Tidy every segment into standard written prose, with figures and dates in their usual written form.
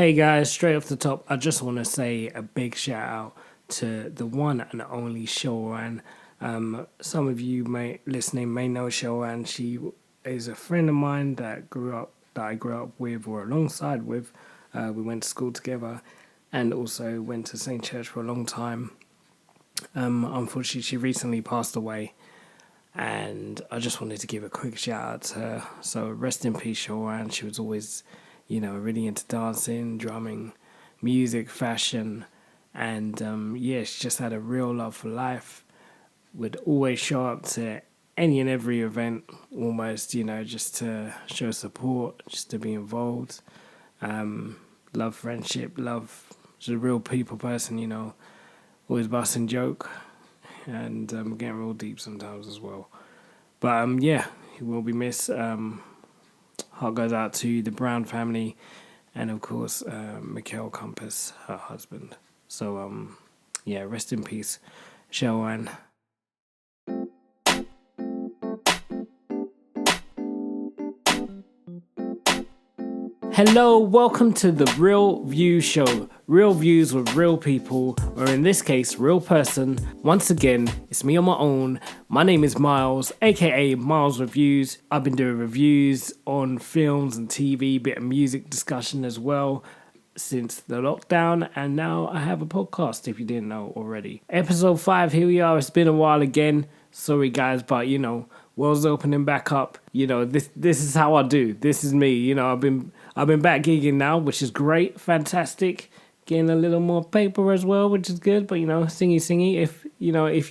Hey guys, straight off the top, I just want to say a big shout out to the one and only Sheryl-Anne. Some of you may know Sheryl-Anne. She is a friend of mine that I grew up with or alongside with. We went to school together, and also went to the same church for a long time. Unfortunately, she recently passed away, and I just wanted to give a quick shout out to her. So rest in peace, Sheryl-Anne. She was always, really into dancing, drumming, music, fashion, and yeah, she just had a real love for life. Would always show up to any and every event, almost, just to show support, just to be involved. Love friendship, love. She's a real people person, always busting joke, and getting real deep sometimes as well. But yeah, he will be missed. Heart goes out to the Brown family, and of course, Sheryl-Anne Compass, her husband. So yeah, rest in peace, Sheryl-Anne. Hello, welcome to the Real View Show. Real views with real people, or in this case, real person. Once again, it's me on my own. My name is Miles, aka Miles Reviews. I've been doing reviews on films and TV, bit of music discussion as well since the lockdown, and now I have a podcast if you didn't know already. Episode 5, here we are. It's been a while again. Sorry guys, but world's opening back up. This is how I do. This is me. I've been back gigging now, which is great, fantastic. Getting a little more paper as well, which is good. But singy. If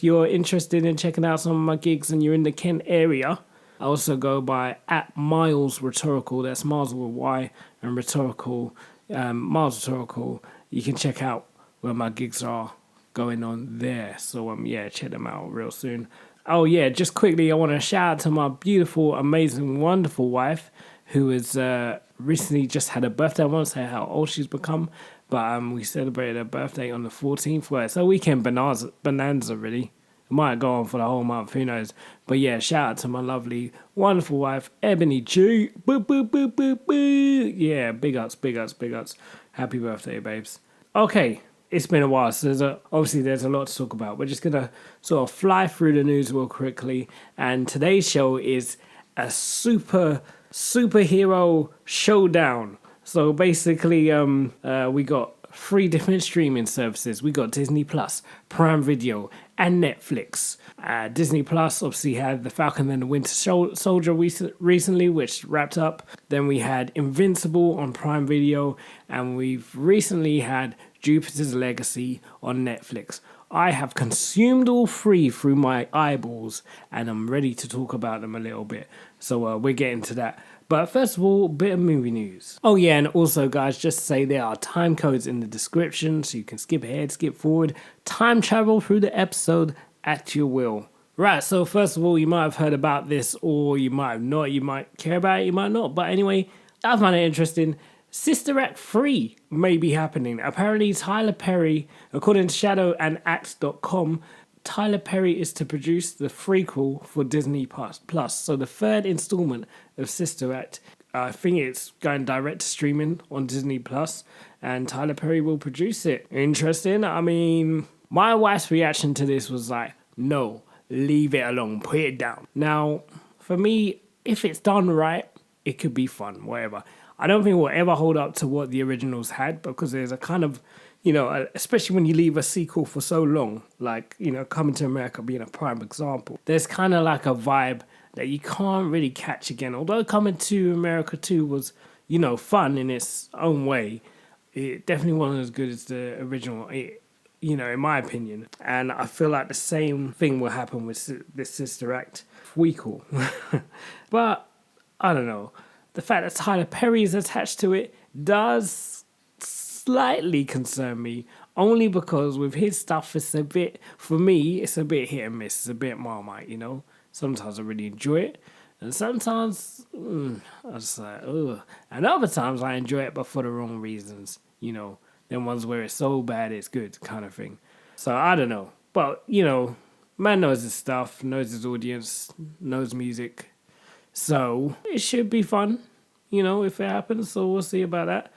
you're interested in checking out some of my gigs and you're in the Kent area, I also go by @Miles Rhetorical. That's Miles with a Y and Rhetorical. Miles Rhetorical. You can check out where my gigs are going on there. So yeah, check them out real soon. Oh yeah, just quickly, I want to shout out to my beautiful, amazing, wonderful wife, who has recently just had a birthday. I won't say how old she's become, but we celebrated her birthday on the 14th. Well, it's a weekend bonanza, really. It might go on for the whole month, who knows. But yeah, shout out to my lovely, wonderful wife, Ebony G. Boo, boo, boo, boo, boo. Yeah, big ups. Happy birthday, babes. Okay, it's been a while, so obviously there's a lot to talk about. We're just going to sort of fly through the news real quickly. And today's show is a superhero showdown. So basically, we got 3 different streaming services. We got Disney Plus, Prime Video, and Netflix. Disney Plus obviously had The Falcon and the Winter Soldier recently, which wrapped up. Then we had Invincible on Prime Video, and we've recently had Jupiter's Legacy on Netflix. I have consumed all 3 through my eyeballs, and I'm ready to talk about them a little bit. So we're getting to that. But first of all, a bit of movie news. Oh yeah, and also guys, just to say there are time codes in the description, so you can skip ahead, skip forward, time travel through the episode at your will. Right, so first of all, you might have heard about this, or you might have not. You might care about it, you might not. But anyway, I find it interesting. Sister Act 3 may be happening. Apparently, Tyler Perry, according to ShowDowN, Tyler Perry is to produce the prequel for Disney Plus. So the 3rd installment of Sister Act. I think it's going direct to streaming on Disney Plus, and Tyler Perry will produce it. Interesting. I mean, my wife's reaction to this was like, no, leave it alone, put it down. Now, for me, if it's done right, it could be fun, whatever. I don't think we'll ever hold up to what the originals had, because there's a kind of, especially when you leave a sequel for so long, like, Coming to America being a prime example, there's kind of like a vibe that you can't really catch again. Although Coming to America 2 was, fun in its own way, it definitely wasn't as good as the original, in my opinion. And I feel like the same thing will happen with this Sister Act prequel. But, I don't know. The fact that Tyler Perry is attached to it does slightly concern me, only because with his stuff, for me, it's a bit hit and miss. It's a bit Marmite, Sometimes I really enjoy it, and sometimes I just like, ugh. And other times I enjoy it, but for the wrong reasons, Them ones where it's so bad it's good kind of thing. So I don't know. But, man knows his stuff, knows his audience, knows music. So it should be fun, if it happens. So we'll see about that.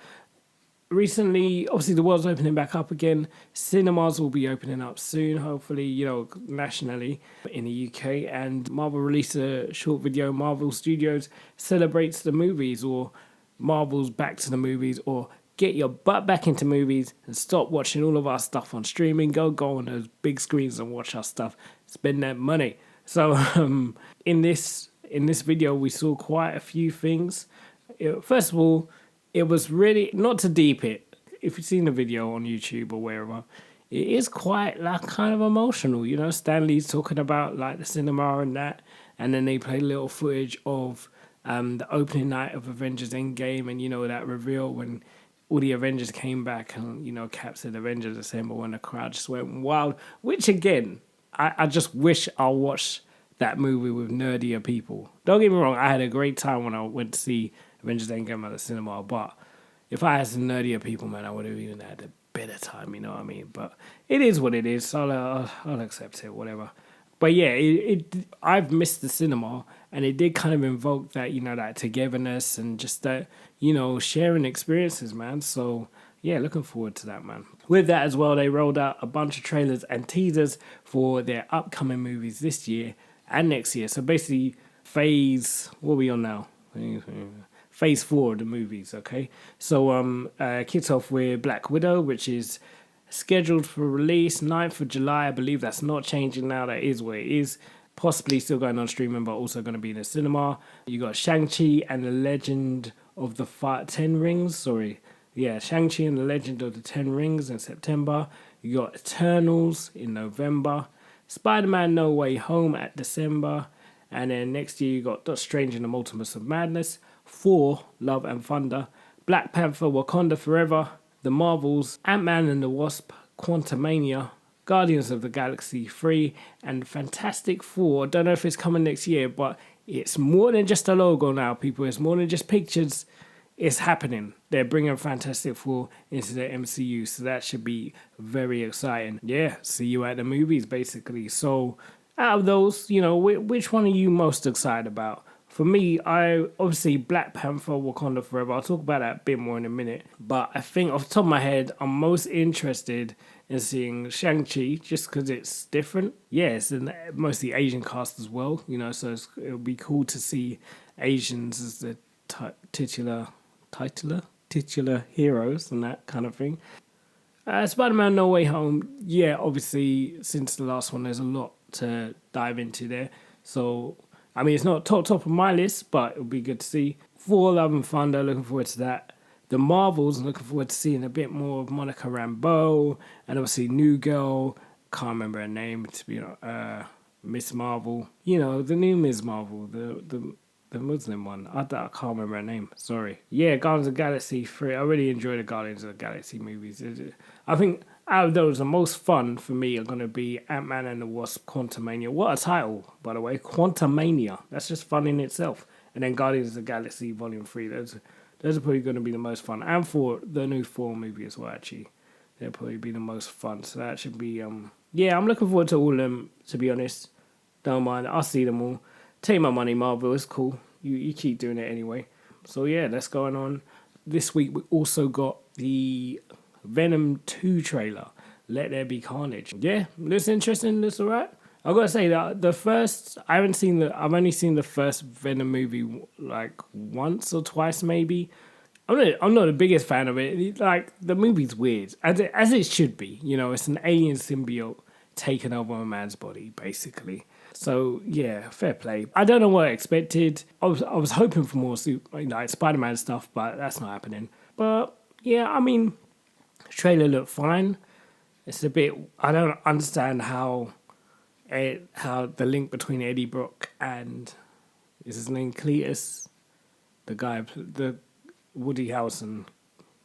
recently, obviously the world's opening back up again. Cinemas will be opening up soon, hopefully, nationally in the UK. And Marvel released a short video, Marvel Studios celebrates the movies, or Marvel's back to the movies, or get your butt back into movies and stop watching all of our stuff on streaming. Go on those big screens and watch our stuff. Spend that money. So in this video, we saw quite a few things. First of all, it was really, not to deep it, if you've seen the video on YouTube or wherever, it is quite like kind of emotional. Stan Lee's talking about like the cinema and that, and then they play little footage of the opening night of Avengers Endgame, and that reveal when all the Avengers came back and Cap said Avengers Assemble, and the crowd just went wild. Which again, I just wish I watched that movie with nerdier people. Don't get me wrong, I had a great time when I went to see Avengers Endgame at the cinema, but if I had some nerdier people, man, I would have even had a better time, you know what I mean? But it is what it is, so I'll accept it, whatever. But yeah, I've missed the cinema, and it did kind of invoke that, that togetherness and just that, sharing experiences, man. So yeah, looking forward to that, man. With that as well, they rolled out a bunch of trailers and teasers for their upcoming movies this year and next year. So basically, what are we on now? Phase 4 of the movies, okay? So kicks off with Black Widow, which is scheduled for release 9th of July. I believe that's not changing now. That is what it is. Possibly still going on streaming, but also going to be in the cinema. You got Shang-Chi and the Legend of the Ten Rings. Shang-Chi and the Legend of the Ten Rings in September. You got Eternals in November. Spider-Man No Way Home at December. And then next year you got Doctor Strange in the Multiverse of Madness. Thor, Love and Thunder. Black Panther, Wakanda Forever. The Marvels, Ant-Man and the Wasp, Quantumania, Guardians of the Galaxy 3, and Fantastic Four. Don't know if it's coming next year, but it's more than just a logo now, people. It's more than just pictures. It's happening. They're bringing Fantastic Four into the MCU, so that should be very exciting. Yeah, see you at the movies, basically. So out of those, which one are you most excited about? For me, I obviously Black Panther, Wakanda Forever. I'll talk about that a bit more in a minute. But I think off the top of my head, I'm most interested in seeing Shang-Chi just because it's different. Yeah, it's mostly Asian cast as well, so it'll be cool to see Asians as the titular heroes and that kind of thing. Spider-Man No Way Home, yeah, obviously since the last one, there's a lot to dive into there. So I mean, it's not top of my list, but it'll be good to see. Thor, Love and Thunder, looking forward to that. The Marvels, looking forward to seeing a bit more of Monica Rambeau, and obviously New Girl, can't remember her name, to be Miss Marvel. The new Miss Marvel, the Muslim one. I can't remember her name, sorry. Yeah, Guardians of the Galaxy 3. I really enjoy the Guardians of the Galaxy movies. I think out of those, the most fun for me are going to be Ant-Man and the Wasp, Quantumania. What a title, by the way. Quantumania. That's just fun in itself. And then Guardians of the Galaxy Volume 3. Those are probably going to be the most fun. And for the new Thor movie as well, actually. They'll probably be the most fun. So that should be... Yeah, I'm looking forward to all of them, to be honest. Don't mind. I'll see them all. Take my money, Marvel. It's cool. You keep doing it anyway. So yeah, that's going on. This week we also got the Venom 2 trailer. Let There Be Carnage. Yeah, looks interesting. Looks alright. I've got to say that the first, I've only seen the first Venom movie like once or twice maybe. I'm not the biggest fan of it. Like, the movie's weird, as it should be. It's an alien symbiote taking over a man's body, basically. So yeah, fair play. I don't know what I expected. I was hoping for more Spider-Man stuff, but that's not happening. But yeah, I mean, the trailer looked fine. It's a bit, I don't understand how the link between Eddie Brock and, is his name Cletus, the guy, the Woody Harrelson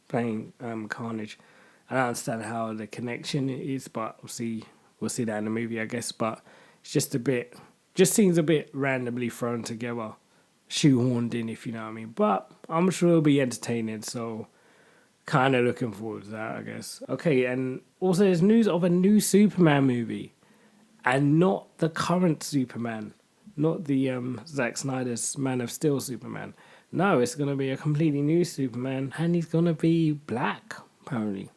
playing Carnage. I don't understand how the connection is, but we'll see that in the movie, I guess. But it's just seems a bit randomly thrown together, shoehorned in, if you know what I mean. But I'm sure it'll be entertaining, so kind of looking forward to that, I guess. Okay, and also there's news of a new Superman movie, and not the current Superman, not the Zack Snyder's Man of Steel Superman. No, it's going to be a completely new Superman, and he's going to be black. apparently.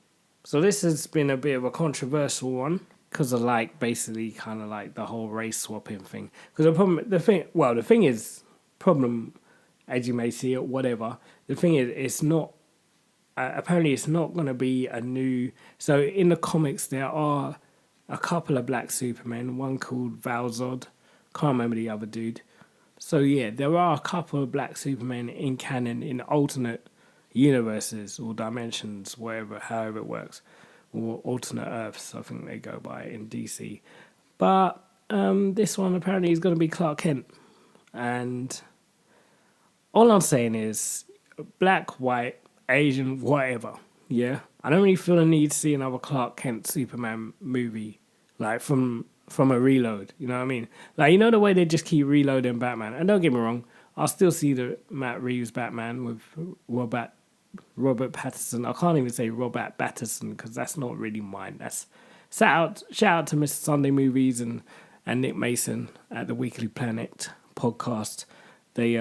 So this has been a bit of a controversial one because of like basically kind of like the whole race swapping thing. Because the thing is, problem as you may see it, whatever. The thing is, it's not. Apparently, it's not going to be a new. So in the comics, there are a couple of black Supermen. One called Valzod. Can't remember the other dude. So yeah, there are a couple of black Supermen in canon in alternate universes or dimensions, however it works, or alternate Earths. I think they go by in DC. But this one apparently is going to be Clark Kent, and all I'm saying is black, white, Asian, whatever. Yeah, I don't really feel the need to see another Clark Kent Superman movie like from a reload. You know what I mean? Like, you know the way they just keep reloading Batman. And don't get me wrong, I'll still see the Matt Reeves Batman with Robert Pattinson. I can't even say Robert Pattinson because that's not really mine. That's shout out to Mr. Sunday Movies and Nick Mason at the Weekly Planet podcast. They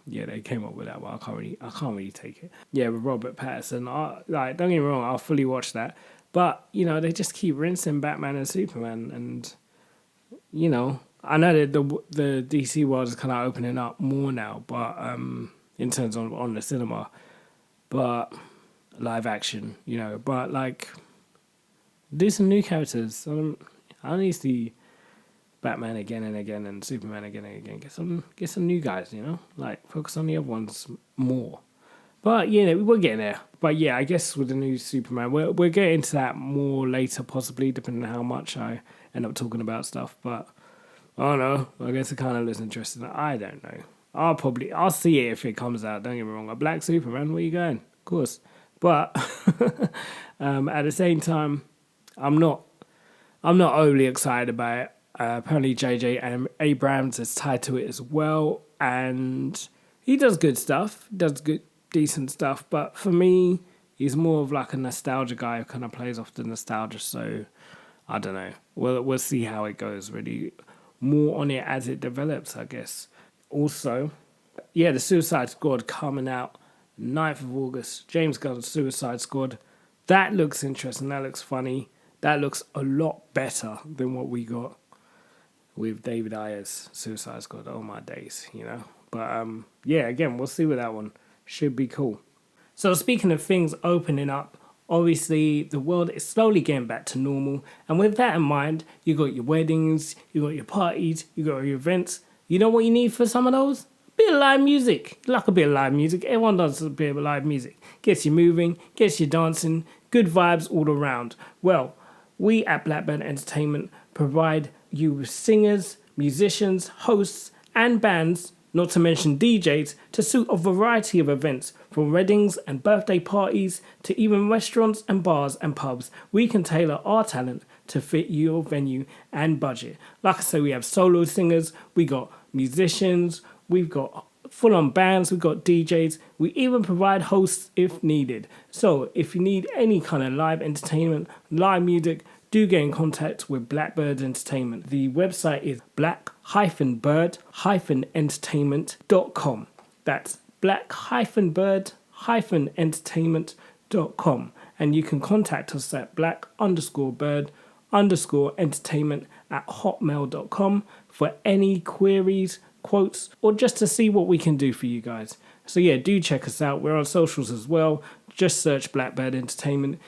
they came up with that, but I can't really take it. Yeah, with Robert Pattinson, don't get me wrong, I'll fully watch that. But you know, they just keep rinsing Batman and Superman, and you know, I know that the DC world is kind of opening up more now, but in terms of on the cinema, but live action, you know, but like do some new characters. I don't need to see Batman again and again and Superman again and again. Get some new guys, you know? Like, focus on the other ones more. But, yeah, we're getting there. But, yeah, I guess with the new Superman, we'll get into that more later, possibly, depending on how much I end up talking about stuff. But, I don't know. I guess it kind of looks interesting. I don't know. I'll see it if it comes out. Don't get me wrong. A black Superman, where you going? Of course. But, at the same time, I'm not overly excited about it. Apparently J.J. Abrams is tied to it as well, and he does good stuff, decent stuff, but for me, he's more of like a nostalgia guy who kind of plays off the nostalgia, so I don't know. We'll see how it goes, really. More on it as it develops, I guess. Also, yeah, the Suicide Squad coming out 9th of August, James Gunn's Suicide Squad. That looks interesting, that looks funny, that looks a lot better than what we got with David Ayer's Suicide Squad. Oh my days, you know. But yeah, again, we'll see with that one. Should be cool. So speaking of things opening up, obviously the world is slowly getting back to normal. And with that in mind, you got your weddings, you got your parties, you got your events. You know what you need for some of those? A bit of live music. You like a bit of live music. Everyone does a bit of live music. Gets you moving, gets you dancing, good vibes all around. Well, we at Blackbird Entertainment provide you with singers, musicians, hosts, and bands, not to mention DJs, to suit a variety of events, from weddings and birthday parties to even restaurants and bars and pubs. We can tailor our talent to fit your venue and budget. Like I say, we have solo singers, we got musicians, we've got full-on bands, we've got DJs, we even provide hosts if needed. So if you need any kind of live entertainment, live music, do get in contact with Blackbird Entertainment. The website is black-bird-entertainment.com. That's black-bird-entertainment.com. And you can contact us at black_bird_entertainment@hotmail.com for any queries, quotes, or just to see what we can do for you guys. So yeah, do check us out. We're on socials as well. Just search Blackbird Entertainment.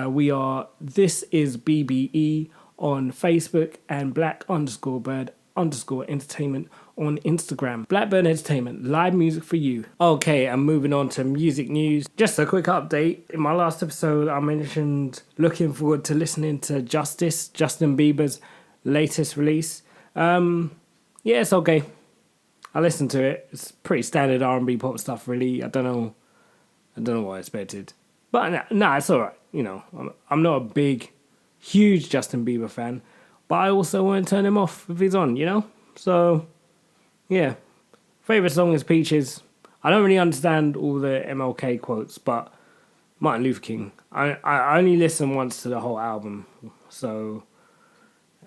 We are This Is BBE on Facebook and black_bird_entertainment on Instagram. Blackbird Entertainment, live music for you. Okay, I'm moving on to music news. Just a quick update. In my last episode, I mentioned looking forward to listening to Justice, Justin Bieber's latest release. Yeah, it's okay. I listened to it. It's pretty standard R&B pop stuff, really. I don't know what I expected. But nah, it's alright. You know, I'm not a big, huge Justin Bieber fan, but I also won't turn him off if he's on, you know? So, yeah. Favourite song is Peaches. I don't really understand all the MLK quotes, but Martin Luther King. I only listen once to the whole album, so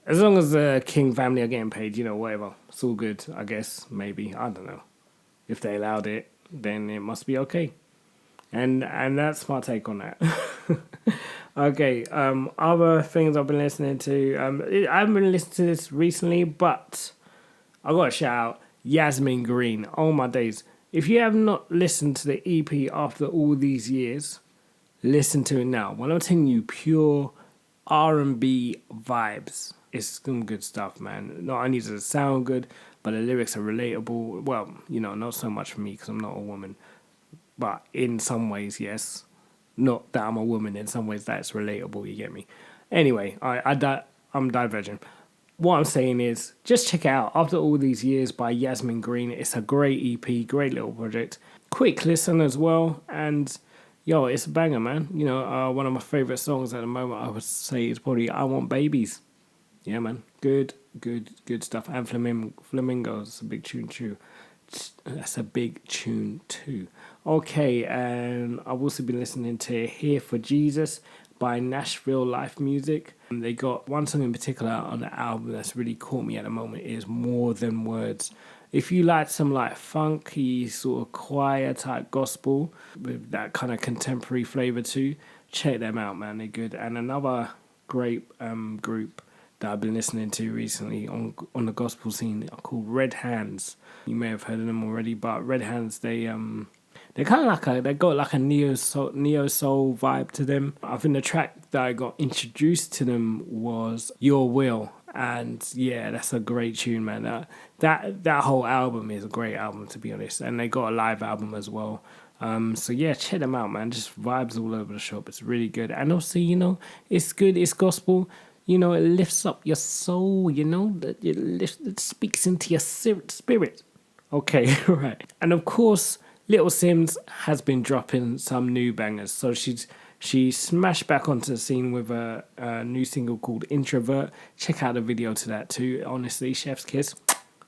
as long as the King family are getting paid, you know, whatever. It's all good, I guess, maybe. I don't know. If they allowed it, then it must be okay. And that's my take on that. Okay, other things I've been listening to. I haven't been listening to this recently, but I got to shout out Yasmin Green. Oh my days! If you have not listened to the EP after all these years, listen to it now. When I'm telling you, pure R&B vibes. It's some good stuff, man. Not only does it sound good, but the lyrics are relatable. Well, not so much for me because I'm not a woman, but in some ways, yes. Not that I'm a woman. In some ways, that's relatable. You get me? Anyway, I'm diverging. What I'm saying is, just check it out. After all these years by Yasmin Green, it's a great EP, great little project. Quick listen as well, and yo, it's a banger, man. One of my favorite songs at the moment, I would say, is probably "I Want Babies." Yeah, man. Good stuff. And Flamingos, a big tune too. That's a big tune too. Okay, and I've also been listening to Here for Jesus by Nashville Life Music. They got one song in particular on the album that's really caught me at the moment is More Than Words. If you like some like funky sort of choir type gospel with that kind of contemporary flavor too, check them out, man. They're good. And another great group that I've been listening to recently on the gospel scene are called Red Hands. You may have heard of them already, but Red Hands, they're kind of like they got like a neo soul vibe to them. I think the track that I got introduced to them was Your Will, and yeah, that's a great tune, man. That whole album is a great album, to be honest, and they got a live album as well. So yeah, check them out, man. Just vibes all over the shop. It's really good, and also it's good. It's gospel. It lifts up your soul. It speaks into your spirit. Okay, right. And of course, Little Sims has been dropping some new bangers. So she smashed back onto the scene with a new single called Introvert. Check out the video to that too. Honestly, Chef's Kiss.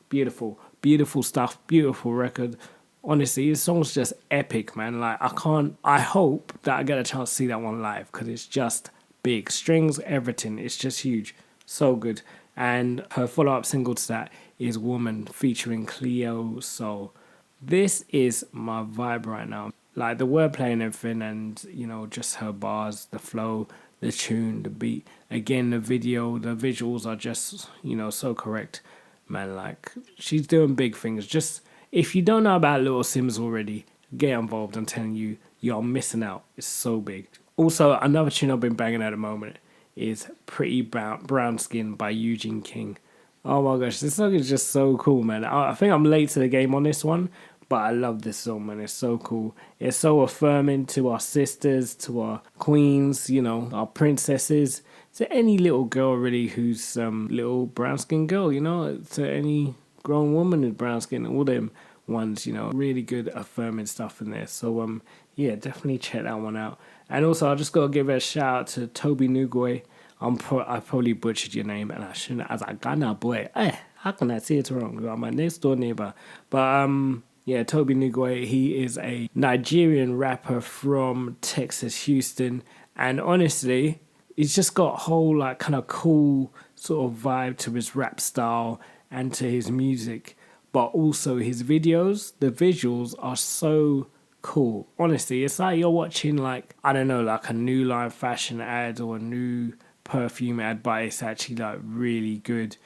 Beautiful. Beautiful stuff. Beautiful record. Honestly, this song's just epic, man. Like, I hope that I get a chance to see that one live because it's just big. Strings, everything. It's just huge. So good. And her follow-up single to that is Woman featuring Cleo Soul. This is my vibe right now. Like the wordplay and everything, and just her bars, the flow, the tune, the beat. Again, the video, the visuals are just so correct, man. Like she's doing big things. Just if you don't know about Little Sims already, get involved. I'm telling you, you're missing out. It's so big. Also, another tune I've been banging at the moment is Pretty Brown Skin by Eugene King. Oh my gosh, this song is just so cool, man. I think I'm late to the game on this one, but I love this song, man. It's so cool. It's so affirming to our sisters, to our queens, our princesses, to any little girl really who's some little brown skin girl, to any grown woman with brown skin, all them ones, really good affirming stuff in there. So yeah, definitely check that one out. And also, I just got to give a shout out to Toby Nugwe. I probably butchered your name, and I shouldn't. I was like, Ghana boy. How can I say it wrong? You're my next door neighbor. But yeah, Toby Nugwe. He is a Nigerian rapper from Texas, Houston, and honestly, he's just got a whole like kind of cool sort of vibe to his rap style and to his music, but also his videos. The visuals are so cool. Honestly, it's like you're watching like, I don't know, like a New Line fashion ad or a new perfume ad, but it's actually like really good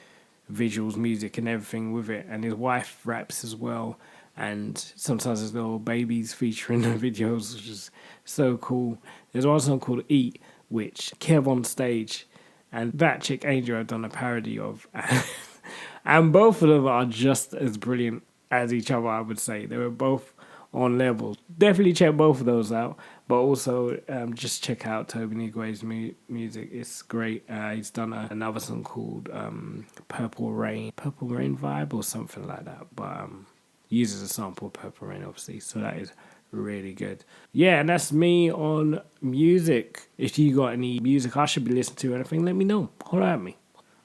visuals, music and everything with it. And his wife raps as well, and sometimes there's little babies featuring the videos, which is so cool. There's one song called Eat, which Kev on Stage and that chick Angel have done a parody of. And both of them are just as brilliant as each other, I would say. They were both on levels. Definitely check both of those out, but also just check out Toby Nugwe's music. It's great. He's done another song called Purple Rain Vibe or something like that, but uses a sample of Purple Rain, obviously, so that is really good. Yeah, and that's me on music. If you got any music I should be listening to or anything, let me know. Holler at me.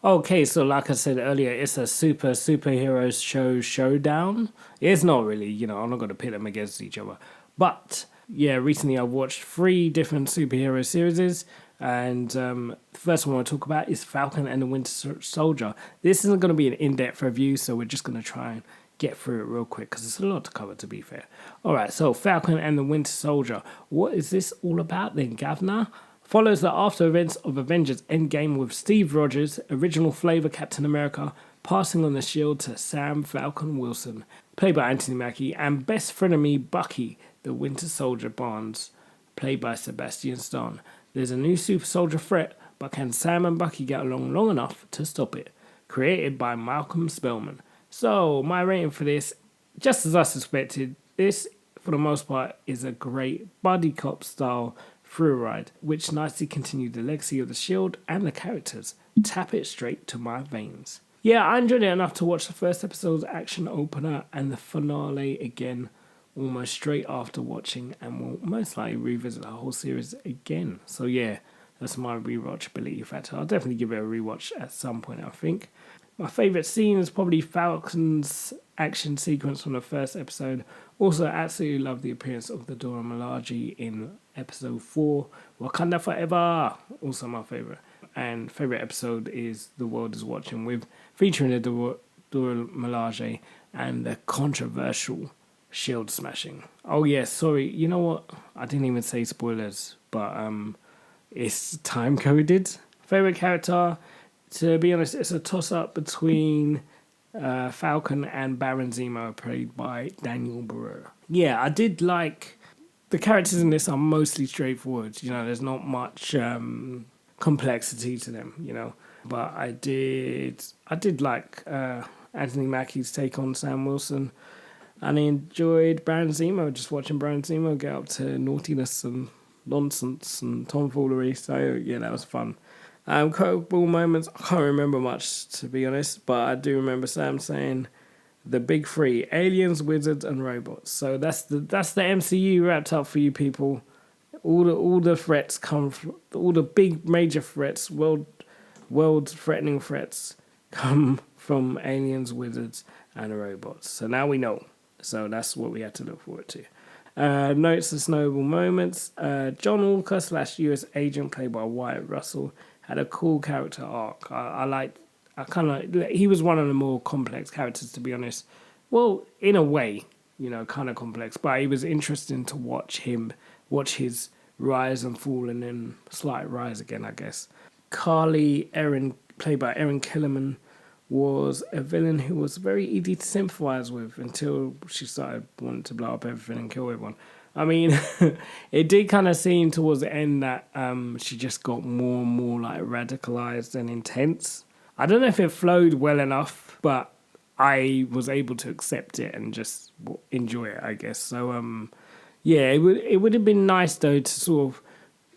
Okay, so like I said earlier, it's a superheroes showdown. It's not really, I'm not going to pit them against each other. But, yeah, recently I watched 3 different superhero series. And the first one I want to talk about is Falcon and the Winter Soldier. This isn't going to be an in-depth review, so we're just going to try and get through it real quick because it's a lot to cover, to be fair. All right, so Falcon and the Winter Soldier. What is this all about then, Governor? Follows the after events of Avengers Endgame with Steve Rogers, original flavor Captain America, passing on the shield to Sam Falcon Wilson, played by Anthony Mackie, and best frenemy Bucky, the Winter Soldier Barnes, played by Sebastian Stan. There's a new super soldier threat, but can Sam and Bucky get along long enough to stop it? Created by Malcolm Spellman. So, my rating for this, just as I suspected, this, for the most part, is a great buddy cop style through ride, which nicely continued the legacy of the Shield and the characters. Tap it straight to my veins. Yeah, I enjoyed it enough to watch the first episode's action opener and the finale again, almost straight after watching, and will most likely revisit the whole series again. So yeah, that's my rewatchability factor. I'll definitely give it a rewatch at some point, I think. My favourite scene is probably Falcon's action sequence from the first episode. Also, absolutely love the appearance of the Dora Milaje in episode 4, Wakanda Forever. Also my favourite. And favourite episode is The World Is Watching, with featuring the Dora Milaje and the controversial shield smashing. Oh yeah, sorry. You know what? I didn't even say spoilers, but it's time coded. Favourite character? To be honest, it's a toss-up between Falcon and Baron Zemo, played by Daniel Barrera. Yeah, I did like... The characters in this are mostly straightforward. You know, there's not much complexity to them, you know. But I did like Anthony Mackie's take on Sam Wilson. And I enjoyed Baron Zemo, just watching Baron Zemo get up to naughtiness and nonsense and tomfoolery. So, yeah, that was fun. Quotable moments, I can't remember much, to be honest, but I do remember Sam saying the big three: aliens, wizards, and robots. So that's the MCU wrapped up for you people. All the threats come from, all the big major threats, world threatening threats come from aliens, wizards, and robots. So now we know. So that's what we had to look forward to. Notes and snowball moments. John Walker / US agent, played by Wyatt Russell, had a cool character arc. He was one of the more complex characters, to be honest. Well, in a way, you know, kind of complex, but it was interesting to watch his rise and fall and then slight rise again, I guess. Carly Erin, played by Erin Killerman, was a villain who was very easy to sympathize with until she started wanting to blow up everything and kill everyone. I mean, it did kind of seem towards the end that she just got more and more like radicalized and intense. I don't know if it flowed well enough, but I was able to accept it and just enjoy it, I guess. So, yeah, it would have been nice though to sort of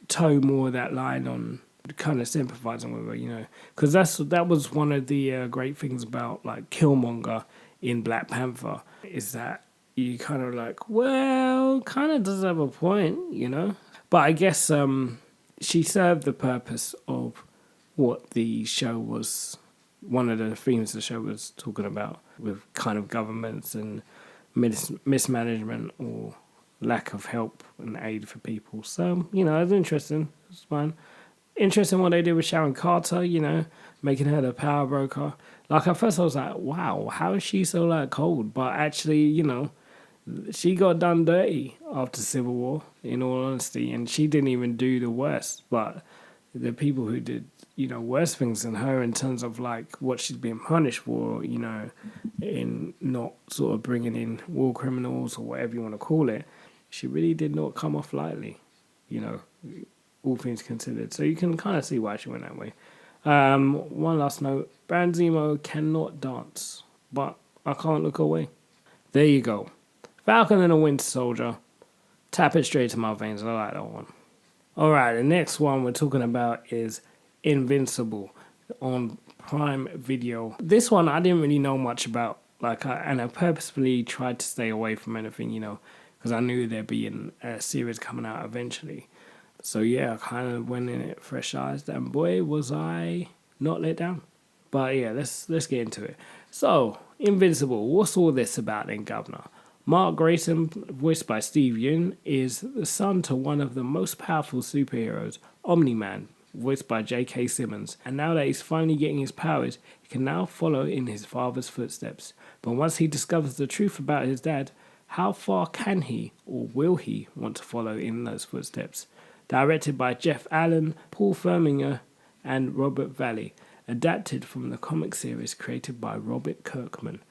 toe more of that line on kind of sympathizing with her, you know, because that was one of the great things about like Killmonger in Black Panther, is that you kind of like, well, kind of does have a point, you know. But I guess she served the purpose of what the show was, one of the themes the show was talking about, with kind of governments and mismanagement or lack of help and aid for people. So, you know, it was interesting. It was fun. Interesting what they did with Sharon Carter, you know, making her the power broker. Like, at first I was like, wow, how is she so, like, cold? But actually, you know, she got done dirty after Civil War, in all honesty, and she didn't even do the worst. But the people who did, you know, worse things than her in terms of, like, what she's being punished for, you know, in not sort of bringing in war criminals or whatever you want to call it, she really did not come off lightly, you know, all things considered. So you can kind of see why she went that way. One last note. Baron Zemo cannot dance, but I can't look away. There you go. Falcon and the Winter Soldier. Tap it straight to my veins. I like that one. Alright, the next one we're talking about is Invincible on Prime Video. This one I didn't really know much about, and I purposefully tried to stay away from anything, you know, because I knew there'd be a series coming out eventually. So yeah, I kind of went in it fresh eyes, and boy, was I not let down. But yeah, let's get into it. So, Invincible, what's all this about then, Governor? Mark Grayson, voiced by Steve Yeun, is the son to one of the most powerful superheroes, Omni-Man, voiced by J.K. Simmons. And now that he's finally getting his powers, he can now follow in his father's footsteps. But once he discovers the truth about his dad, how far can he or will he want to follow in those footsteps? Directed by Jeff Allen, Paul Ferminger, and Robert Valley. Adapted from the comic series created by Robert Kirkman.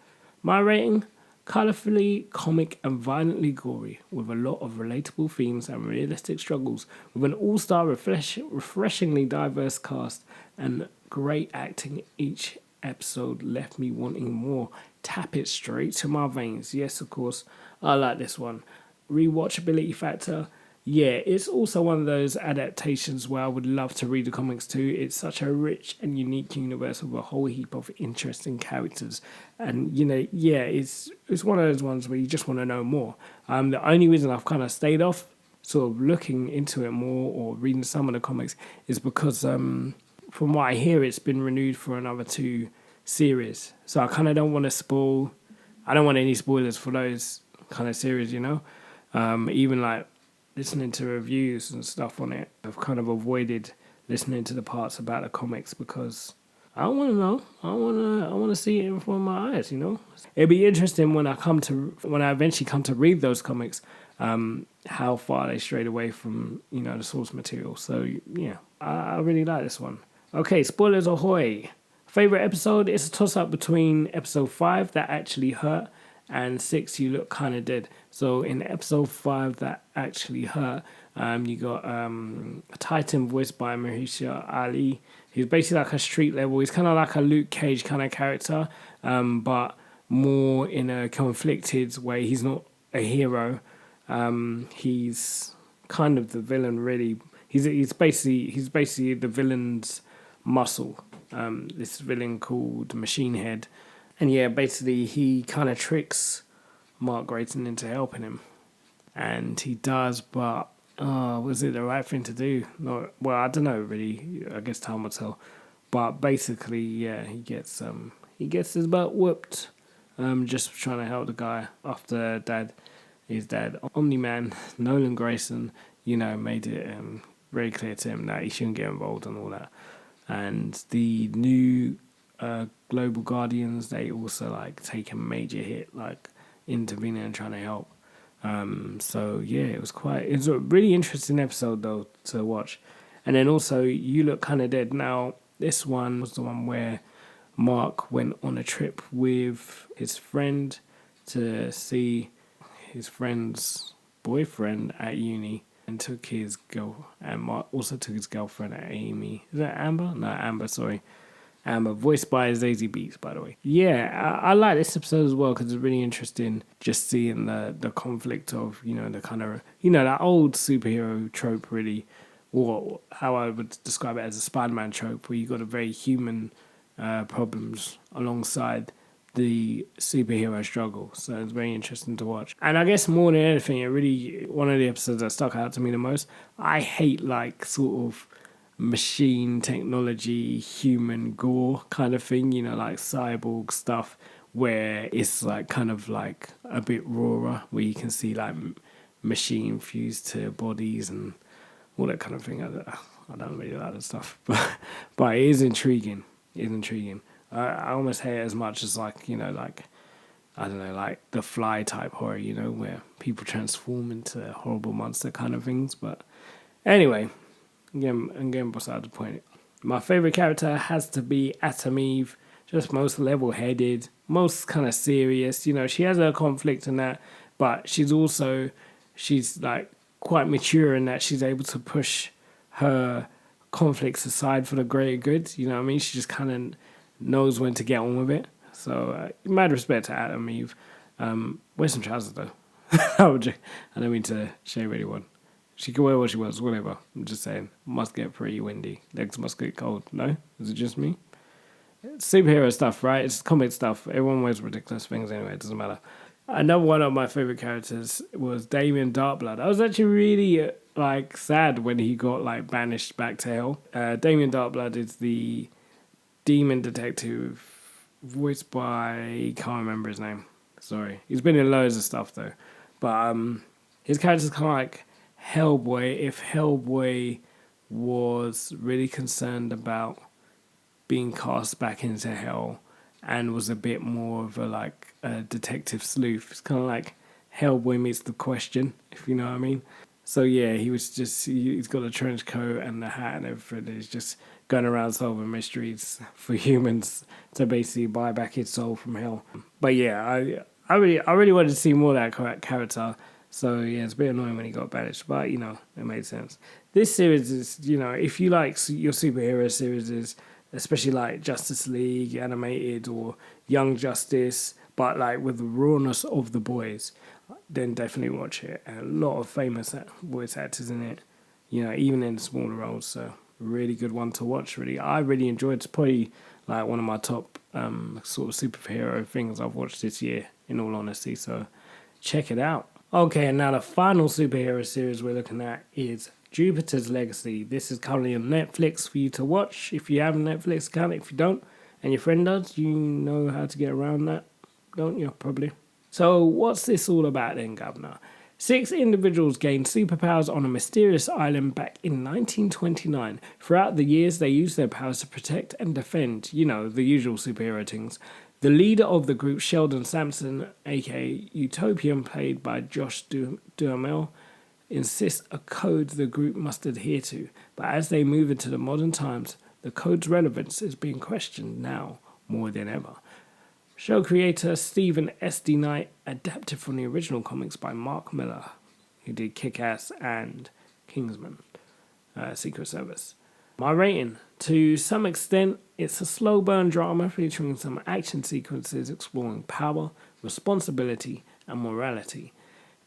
My rating? Colourfully comic and violently gory, with a lot of relatable themes and realistic struggles, with an all-star refreshingly diverse cast and great acting. Each episode left me wanting more. Tap it straight to my veins. Yes, of course, I like this one. Rewatchability factor? Yeah, it's also one of those adaptations where I would love to read the comics too. It's such a rich and unique universe with a whole heap of interesting characters. And, it's one of those ones where you just want to know more. The only reason I've kind of stayed off sort of looking into it more or reading some of the comics is because from what I hear, it's been renewed for another 2 series. So I kind of don't want to I don't want any spoilers for those kind of series, even like listening to reviews and stuff on it. I've kind of avoided listening to the parts about the comics because I don't want to know. I want to see it in front of my eyes, It'd be interesting when I eventually come to read those comics, how far they strayed away from, the source material. So yeah, I really like this one. Okay, spoilers ahoy. Favorite episode? It's a toss-up between episode 5, That Actually Hurt, and 6, You Look Kinda Dead. So in episode 5, That Actually Hurt, you got a Titan voiced by Mahershala Ali. He's basically like a street level. He's kind of like a Luke Cage kind of character, but more in a conflicted way. He's not a hero. He's kind of the villain, really. He's basically the villain's muscle. This villain called Machine Head. And yeah, basically he kind of tricks Mark Grayson into helping him. And he does, but was it the right thing to do? No, well, I don't know really. I guess time will tell. But basically, yeah, he gets his butt whooped. Just trying to help the guy after his dad, Omni-Man, Nolan Grayson, made it very clear to him that he shouldn't get involved and all that. And the new Global Guardians, they also take a major hit, intervening and trying to help. So yeah, it's a really interesting episode though to watch. And then also You Look Kinda Dead. Now this one was the one where Mark went on a trip with his friend to see his friend's boyfriend at uni, and took his Mark also took his girlfriend at Amy. Is that Amber? No, Amber, sorry. Amber, voiced by Zazie Beetz, by the way. Yeah, I like this episode as well because it's really interesting just seeing the conflict of, the kind of, that old superhero trope really, or how I would describe it as a Spider-Man trope, where you got a very human problems alongside the superhero struggle. So it's very interesting to watch. And I guess more than anything, one of the episodes that stuck out to me the most, I hate sort of machine technology, human gore kind of thing, like cyborg stuff, where it's kind of a bit rawer, where you can see machine fused to bodies and all that kind of thing. I don't really like that stuff, but it is intriguing. I almost hate it as much as I don't know, the Fly type horror, where people transform into horrible monster kind of things. But anyway, again, beside the point. My favorite character has to be Atom Eve. Just most level-headed, most kind of serious. She has her conflict in that, but she's quite mature in that she's able to push her conflicts aside for the greater good. You know what I mean? She just kind of knows when to get on with it. So, mad respect to Atom Eve. Wear some trousers though. I don't mean to shame anyone. She can wear what she wants, whatever. I'm just saying. Must get pretty windy. Legs must get cold. No? Is it just me? It's superhero stuff, right? It's comic stuff. Everyone wears ridiculous things anyway. It doesn't matter. Another one of my favorite characters was Damien Darkblood. I was actually really sad when he got banished back to hell. Damien Darkblood is the demon detective voiced by, can't remember his name. Sorry. He's been in loads of stuff though. But his character's kind of like Hellboy if Hellboy was really concerned about being cast back into hell and was a bit more of a detective sleuth. It's kind of like Hellboy meets The Question, if you know what I mean. So yeah, he's got a trench coat and the hat and everything. He's just going around solving mysteries for humans to basically buy back his soul from hell. But yeah, I really wanted to see more of that character. So yeah, it's a bit annoying when he got banished, but it made sense. This series is, if you like your superhero series, especially like Justice League animated or Young Justice, but like with the rawness of the boys, then definitely watch it. And a lot of famous voice actors in it, even in smaller roles. So really good one to watch. Really, I really enjoyed. It's probably like one of my top sort of superhero things I've watched this year, in all honesty. So check it out. Okay, and now the final superhero series we're looking at is Jupiter's Legacy. This is currently on Netflix for you to watch if you have a Netflix account. If you don't, and your friend does, you know how to get around that, don't you? Probably. So what's this all about then, Governor? 6 individuals gained superpowers on a mysterious island back in 1929. Throughout the years, they used their powers to protect and defend, the usual superhero things. The leader of the group, Sheldon Sampson, aka Utopian, played by Josh Duhamel, insists a code the group must adhere to. But as they move into the modern times, the code's relevance is being questioned now more than ever. Show creator Stephen S.D. Knight adapted from the original comics by Mark Miller, who did Kick-Ass and Kingsman, Secret Service. My rating: to some extent, it's a slow burn drama featuring some action sequences exploring power, responsibility, and morality.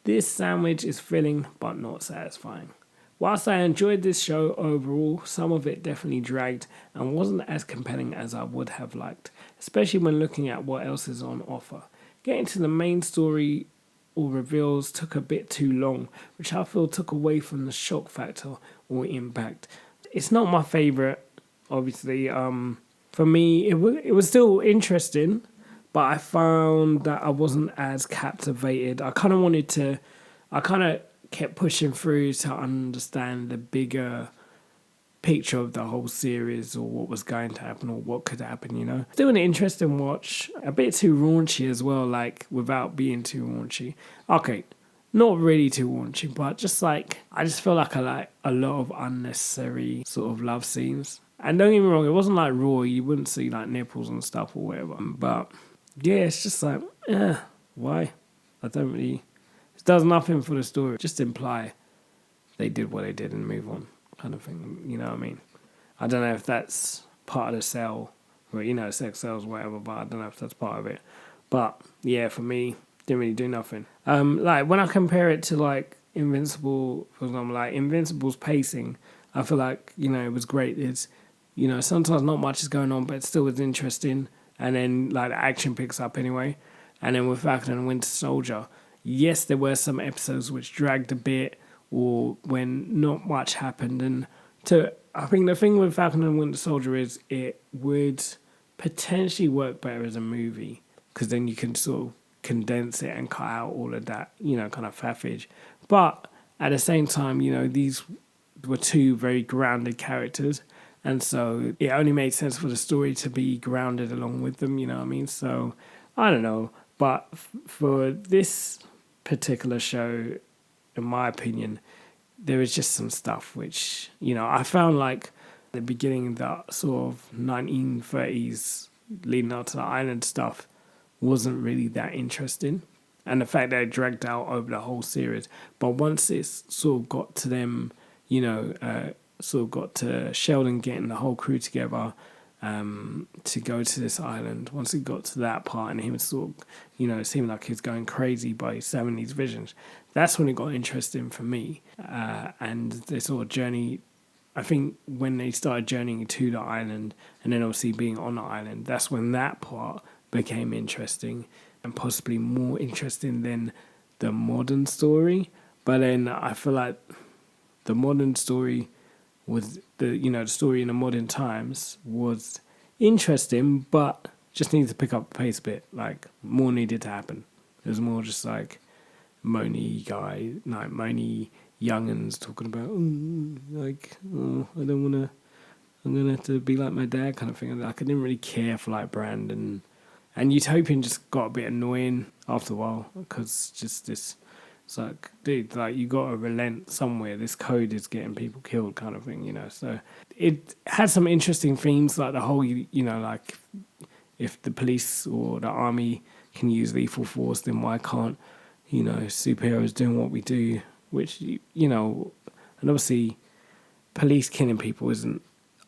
This sandwich is filling but not satisfying. Whilst I enjoyed this show overall, some of it definitely dragged and wasn't as compelling as I would have liked, especially when looking at what else is on offer. Getting to the main story or reveals took a bit too long, which I feel took away from the shock factor or impact. It's not my favourite, obviously. For me, it was still interesting, but I found that I wasn't as captivated. I kind of kept pushing through to understand the bigger picture of the whole series or what was going to happen or what could happen. Still an interesting watch, a bit too raunchy as well, like without being too raunchy. Okay, not really too raunchy, but just like, I just feel like I like a lot of unnecessary sort of love scenes. And don't get me wrong, it wasn't like raw, you wouldn't see like nipples and stuff or whatever. But yeah, it's just like, why? I don't really... It does nothing for the story. Just imply they did what they did and move on, kind of thing. You know what I mean? I don't know if that's part of the sell, or sex sells, whatever. But I don't know if that's part of it. But yeah, for me, didn't really do nothing. Like when I compare it to like Invincible, for example, like Invincible's pacing, I feel like it was great. It's sometimes not much is going on, but it still was interesting. And then like the action picks up anyway. And then with Falcon and Winter Soldier. Yes, there were some episodes which dragged a bit or when not much happened. And I think the thing with Falcon and Winter Soldier is it would potentially work better as a movie because then you can sort of condense it and cut out all of that, kind of faffage. But at the same time, these were 2 very grounded characters. And so it only made sense for the story to be grounded along with them, you know what I mean? So I don't know. But for this particular show, in my opinion, there is just some stuff which, I found like the beginning, that sort of 1930s leading up to the island stuff wasn't really that interesting. And the fact that it dragged out over the whole series. But once it's sort of got to them, sort of got to Sheldon getting the whole crew together, to go to this island. Once it got to that part and he was sort of, it seemed like he was going crazy by having these visions, that's when it got interesting for me. And they sort of journey, I think when they started journeying to the island and then obviously being on the island, that's when that part became interesting and possibly more interesting than the modern story. But then I feel like the modern story was the story in the modern times was interesting, but just needed to pick up the pace a bit. Like more needed to happen. It was more just like moany youngins talking about, I don't want to, I'm going to have to be like my dad kind of thing. Like, I didn't really care for, like, Brand. And Utopian just got a bit annoying after a while because just this, it's like, dude, like, you got to relent somewhere. This code is getting people killed kind of thing, So it had some interesting themes, like the whole, like, if the police or the army can use lethal force, then why can't, superheroes doing what we do? Which, and obviously police killing people isn't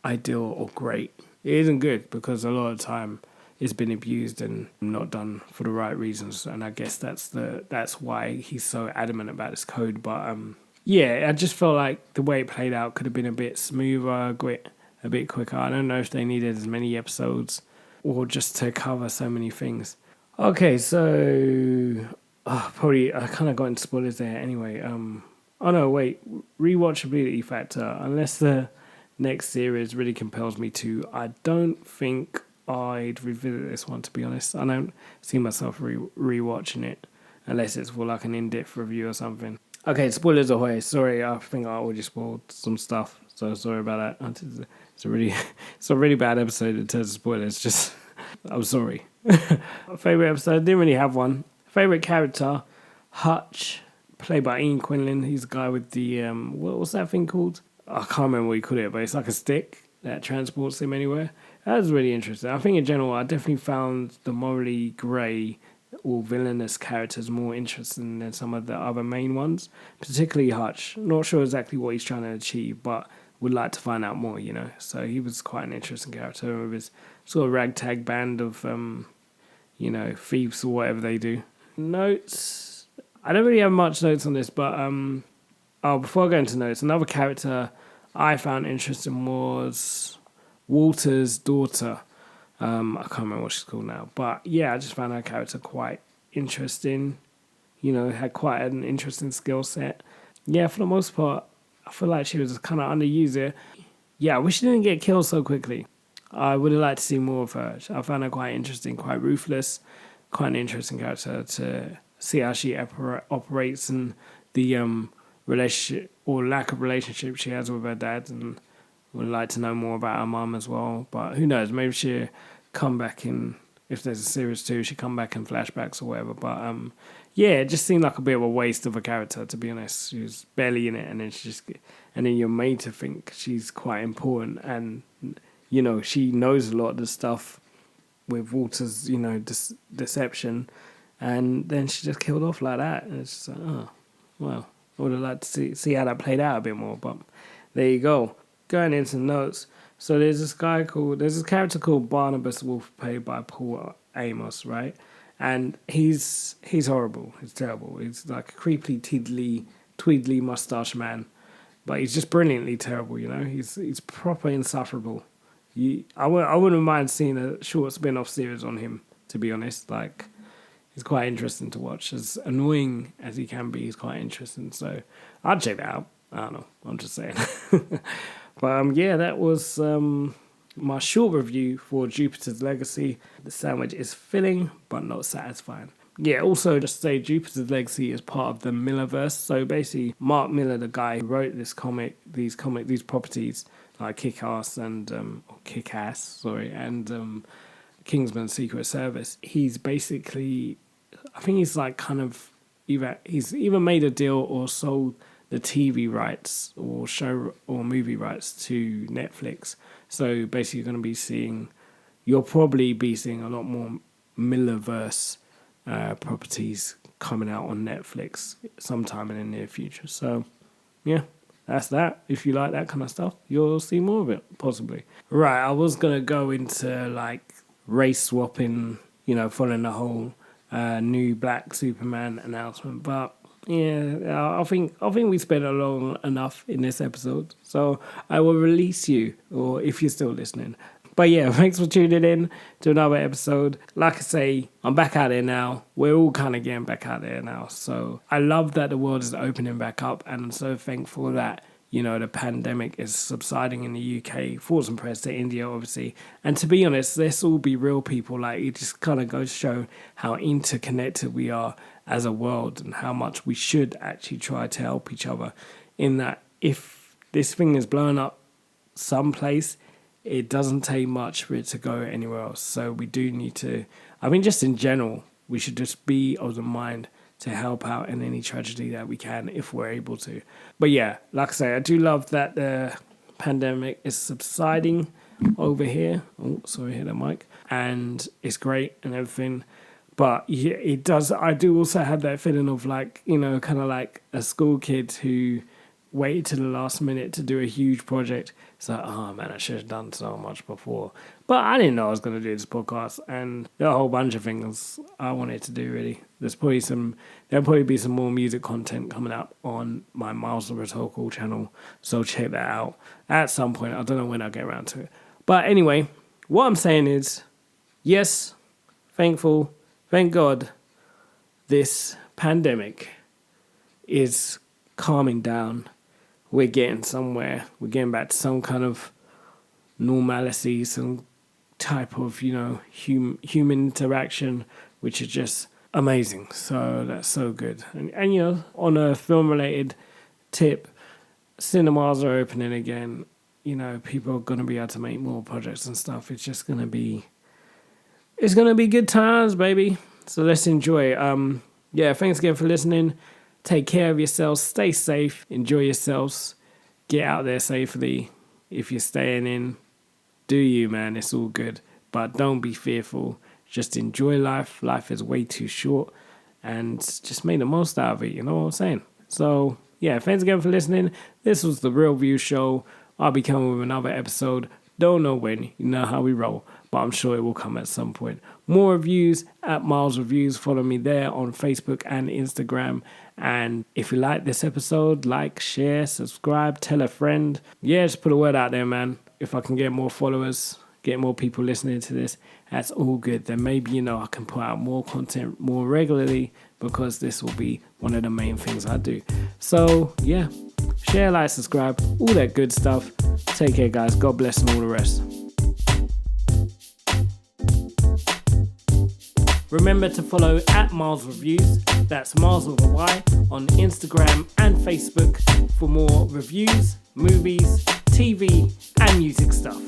ideal or great. It isn't good because a lot of the time it's been abused and not done for the right reasons. And I guess that's why he's so adamant about this code. But yeah, I just felt like the way it played out could have been a bit smoother, a bit quicker. I don't know if they needed as many episodes or just to cover so many things. Okay, so probably I kind of got into spoilers there anyway. Oh no, wait, rewatchability factor. Unless the next series really compels me to, I don't think I'd revisit this one, to be honest. I don't see myself rewatching it unless it's for like an in-depth review or something. Okay, spoilers ahoy. Sorry, I think I already spoiled some stuff, so sorry about that. It's a really bad episode in terms of spoilers. Just, I'm sorry. Favorite episode? Didn't really have one. Favorite character? Hutch, played by Ian Quinlan. He's the guy with the what's that thing called? I can't remember what you call it, but it's like a stick that transports him anywhere. That was really interesting. I think in general, I definitely found the morally grey or villainous characters more interesting than some of the other main ones, particularly Hutch. Not sure exactly what he's trying to achieve, but would like to find out more, So he was quite an interesting character with his sort of ragtag band of, thieves or whatever they do. Notes. I don't really have much notes on this, but before I go into notes, another character I found interesting was Walter's daughter. I can't remember what she's called now. But yeah, I just found her character quite interesting. Had quite an interesting skill set. Yeah, for the most part, I feel like she was kind of underused here. Yeah, I wish she didn't get killed so quickly. I would have liked to see more of her. I found her quite interesting, quite ruthless, quite an interesting character to see how she operates and the relationship or lack of relationship she has with her dad, and would like to know more about her mum as well. But who knows? Maybe she'll come back in, if there's a series 2, she'll come back in flashbacks or whatever. But yeah, it just seemed like a bit of a waste of a character, to be honest. She was barely in it, and then you're made to think she's quite important, and she knows a lot of the stuff with Walter's deception, and then she just killed off like that. And it's just like, oh well, I would have liked to see how that played out a bit more. But there you go. Going into notes. So there's this character called Barnabas Wolf, played by Paul Amos, right? And he's horrible. He's terrible. He's like a creepy, tweedly mustache man, but he's just brilliantly terrible. He's proper insufferable. I wouldn't mind seeing a short spin-off series on him, to be honest. Like, he's quite interesting to watch. As annoying as he can be, he's quite interesting. So I'd check that out. I don't know. I'm just saying. But yeah, that was my short review for Jupiter's Legacy. The sandwich is filling, but not satisfying. Yeah, also just to say Jupiter's Legacy is part of the Millerverse. So basically, Mark Miller, the guy who wrote these properties like Kick-Ass and Kingsman Secret Service. He's basically, I think he's like kind of he's either made a deal or sold the TV rights or show or movie rights to Netflix. So basically you'll probably be seeing a lot more Millerverse properties coming out on Netflix sometime in the near future. So yeah, that's that. If you like that kind of stuff, you'll see more of it, possibly. Right, I was going to go into like race swapping, following the whole new Black Superman announcement, but yeah, I think we spent long enough in this episode, so I will release you, or if you're still listening. But yeah, thanks for tuning in to another episode. Like I say, I'm back out there now. We're all kind of getting back out there now, so I love that the world is opening back up, and I'm so thankful that the pandemic is subsiding in the UK. Thoughts and prayers to India, obviously. And to be honest, let's all be real people. Like, it just kind of goes to show how interconnected we are as a world and how much we should actually try to help each other in that if this thing is blowing up someplace, it doesn't take much for it to go anywhere else. So we do need to, I mean, just in general, we should just be of the mind to help out in any tragedy that we can if we're able to. But yeah, like I say, I do love that the pandemic is subsiding over here. Oh, sorry, hit the mic. And it's great and everything. But yeah, it does. I do also have that feeling of like, you know, kind of like a school kid who waited to the last minute to do a huge project. It's like, oh man, I should have done so much before. But I didn't know I was going to do this podcast, and there are a whole bunch of things I wanted to do, really. There'll probably be some more music content coming up on my Miles of Rhetorical channel, so check that out at some point. I don't know when I'll get around to it. But anyway, what I'm saying is, yes, thank God, this pandemic is calming down. We're getting somewhere. We're getting back to some kind of normalcy, some type of, you know, human interaction, which is just amazing. So that's so good. And you know, on a film-related tip, cinemas are opening again. You know, people are going to be able to make more projects and stuff. It's just going to be... It's going to be good times, baby. So let's enjoy it. Yeah, thanks again for listening. Take care of yourselves. Stay safe. Enjoy yourselves. Get out there safely. If you're staying in, do you, man. It's all good. But don't be fearful. Just enjoy life. Life is way too short. And just make the most out of it. You know what I'm saying? So, yeah, thanks again for listening. This was The Real View Show. I'll be coming with another episode. Don't know when. You know how we roll. But I'm sure it will come at some point. More reviews at Miles Reviews. Follow me there on Facebook and Instagram. And if you like this episode, like, share, subscribe, tell a friend. Yeah, just put a word out there, man. If I can get more followers, get more people listening to this, that's all good. Then maybe, you know, I can put out more content more regularly, because this will be one of the main things I do. So, yeah, share, like, subscribe, all that good stuff. Take care, guys. God bless and all the rest. Remember to follow at Miles Reviews, that's Miles with a Y, on Instagram and Facebook for more reviews, movies, TV and music stuff.